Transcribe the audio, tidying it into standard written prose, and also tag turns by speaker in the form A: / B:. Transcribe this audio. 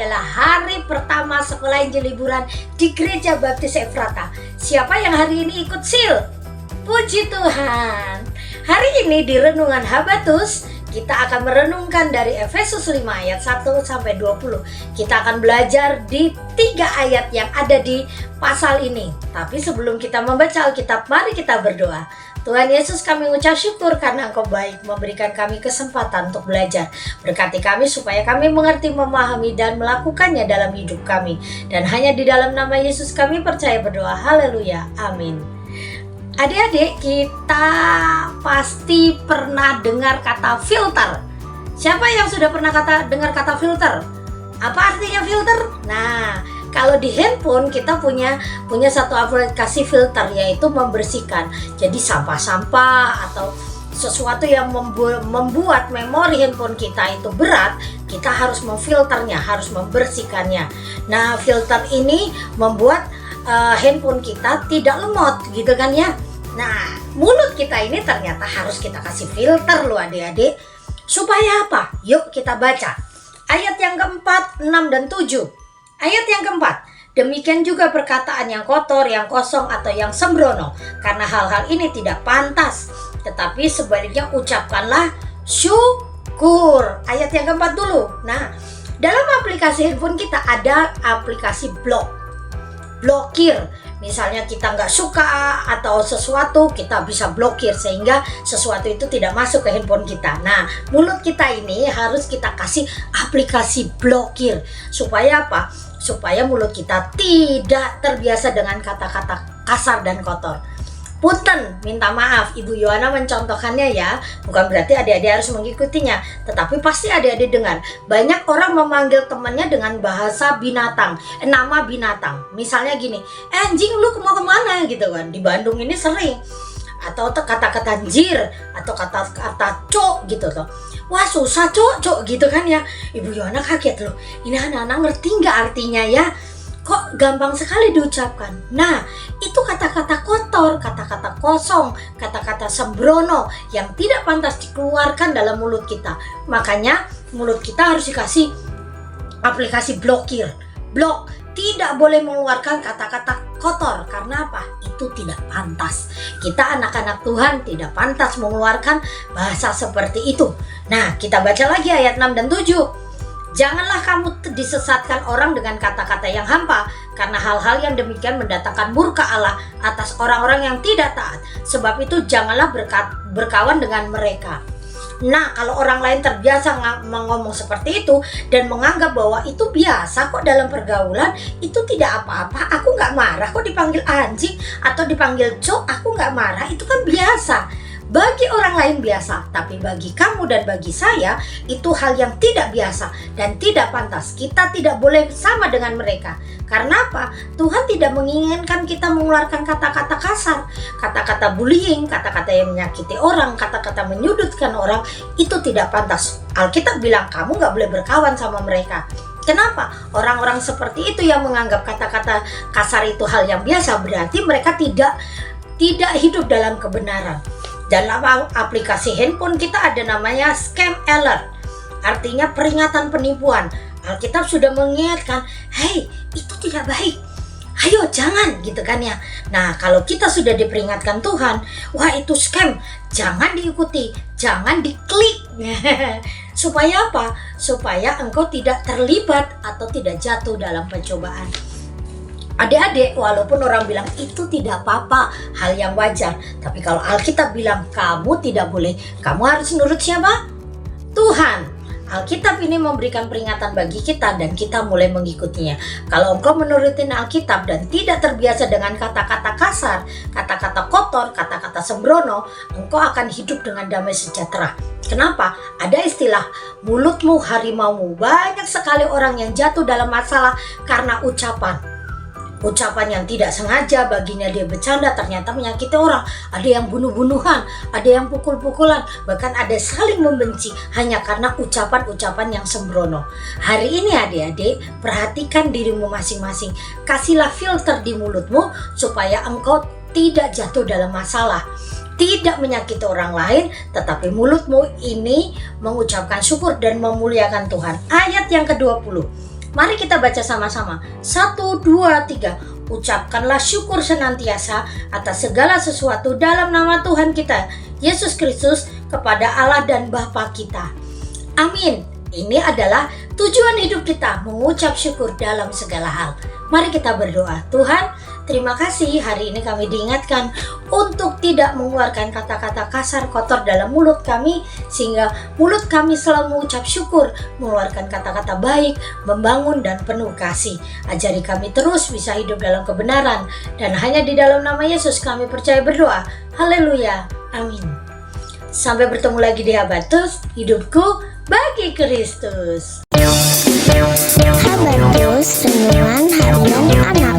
A: adalah hari pertama sekolah Injil liburan di Gereja Baptis Efrata. Siapa yang hari ini ikut sil? Puji Tuhan. Hari ini di Renungan Habatus kita akan merenungkan dari Efesus 5 ayat 1 sampai 20. Kita akan belajar di 3 ayat yang ada di pasal ini. Tapi sebelum kita membaca Alkitab, mari kita berdoa. Tuhan Yesus, kami ucap syukur karena Engkau baik memberikan kami kesempatan untuk belajar. Berkati kami supaya kami mengerti, memahami, dan melakukannya dalam hidup kami. Dan hanya di dalam nama Yesus kami percaya berdoa. Haleluya. Amin. Adik-adik, kita pasti pernah dengar kata filter. Siapa yang sudah pernah dengar kata filter? Apa artinya filter? Nah, kalau di handphone kita punya satu aplikasi filter, yaitu membersihkan. Jadi sampah-sampah atau sesuatu yang membuat memori handphone kita itu berat, kita harus memfilternya, harus membersihkannya. Nah, filter ini membuat handphone kita tidak lemot gitu kan ya. Nah, mulut kita ini ternyata harus kita kasih filter loh adik-adik. Supaya apa? Yuk kita baca ayat yang keempat, 6 dan 7. Ayat yang keempat, demikian juga perkataan yang kotor, yang kosong, atau yang sembrono, karena hal-hal ini tidak pantas, tetapi sebaliknya ucapkanlah syukur. Ayat yang keempat dulu. Nah, dalam aplikasi handphone kita ada aplikasi blokir. Misalnya kita nggak suka atau sesuatu, kita bisa blokir sehingga sesuatu itu tidak masuk ke handphone kita. Nah, mulut kita ini harus kita kasih aplikasi blokir. Supaya apa? Supaya mulut kita tidak terbiasa dengan kata-kata kasar dan kotor. Punten, minta maaf, Ibu Yohana mencontohkannya ya. Bukan berarti adik-adik harus mengikutinya, tetapi pasti adik-adik dengar. Banyak orang memanggil temannya dengan bahasa binatang, nama binatang. Misalnya gini, anjing lu mau kemana gitu kan. Di Bandung ini sering. Atau kata-kata anjir, atau kata-kata cok gitu tuh. Wah susah cok gitu kan ya. Ibu Yohana kaget loh, ini anak-anak ngerti nggak artinya ya? Kok gampang sekali diucapkan. Nah, itu kata-kata kotor, kata-kata kosong, kata-kata sembrono yang tidak pantas dikeluarkan dalam mulut kita. Makanya mulut kita harus dikasih aplikasi blokir. Blok, tidak boleh mengeluarkan kata-kata kotor. Karena apa? Itu tidak pantas. Kita anak-anak Tuhan tidak pantas mengeluarkan bahasa seperti itu. Nah, kita baca lagi ayat 6 dan 7. Janganlah kamu disesatkan orang dengan kata-kata yang hampa, karena hal-hal yang demikian mendatangkan murka Allah atas orang-orang yang tidak taat. Sebab itu janganlah berkawan dengan mereka. Nah, kalau orang lain terbiasa ngomong seperti itu dan menganggap bahwa itu biasa kok dalam pergaulan, itu tidak apa-apa, aku nggak marah kok dipanggil anjing atau dipanggil cok, aku nggak marah, itu kan biasa. Bagi orang lain biasa, tapi bagi kamu dan bagi saya itu hal yang tidak biasa dan tidak pantas. Kita tidak boleh sama dengan mereka. Karena apa? Tuhan tidak menginginkan kita mengeluarkan kata-kata kasar, kata-kata bullying, kata-kata yang menyakiti orang, kata-kata menyudutkan orang. Itu tidak pantas. Alkitab bilang kamu gak boleh berkawan sama mereka. Kenapa? Orang-orang seperti itu yang menganggap kata-kata kasar itu hal yang biasa, berarti mereka tidak hidup dalam kebenaran. Dalam aplikasi handphone kita ada namanya scam alert, artinya peringatan penipuan. Alkitab sudah mengingatkan, hei itu tidak baik, ayo jangan gitu kan ya. Nah, kalau kita sudah diperingatkan Tuhan, wah itu scam, jangan diikuti, jangan diklik. Supaya apa? Supaya engkau tidak terlibat atau tidak jatuh dalam pencobaan. Adik-adik, walaupun orang bilang itu tidak apa-apa, hal yang wajar, tapi kalau Alkitab bilang kamu tidak boleh, kamu harus nurut siapa? Tuhan. Alkitab ini memberikan peringatan bagi kita dan kita mulai mengikutinya. Kalau engkau menurutin Alkitab dan tidak terbiasa dengan kata-kata kasar, kata-kata kotor, kata-kata sembrono, engkau akan hidup dengan damai sejahtera. Kenapa? Ada istilah mulutmu harimaumu. Banyak sekali orang yang jatuh dalam masalah karena ucapan yang tidak sengaja. Baginya dia bercanda, ternyata menyakiti orang. Ada yang bunuh-bunuhan, ada yang pukul-pukulan, bahkan ada saling membenci hanya karena ucapan-ucapan yang sembrono. Hari ini adik-adik, perhatikan dirimu masing-masing. Kasihlah filter di mulutmu supaya engkau tidak jatuh dalam masalah, tidak menyakiti orang lain, tetapi mulutmu ini mengucapkan syukur dan memuliakan Tuhan. Ayat yang ke-20. Mari kita baca sama-sama. 1, 2, 3. Ucapkanlah syukur senantiasa atas segala sesuatu dalam nama Tuhan kita, Yesus Kristus, kepada Allah dan Bapa kita. Amin. Ini adalah tujuan hidup kita, mengucap syukur dalam segala hal. Mari kita berdoa. Tuhan, terima kasih hari ini kami diingatkan untuk tidak mengeluarkan kata-kata kasar kotor dalam mulut kami, sehingga mulut kami selalu mengucap syukur, mengeluarkan kata-kata baik, membangun dan penuh kasih. Ajari kami terus bisa hidup dalam kebenaran, dan hanya di dalam nama Yesus kami percaya berdoa. Haleluya. Amin. Sampai bertemu lagi di Habatus, hidupku bagi Kristus.
B: Habatus Renungan Harian Anak.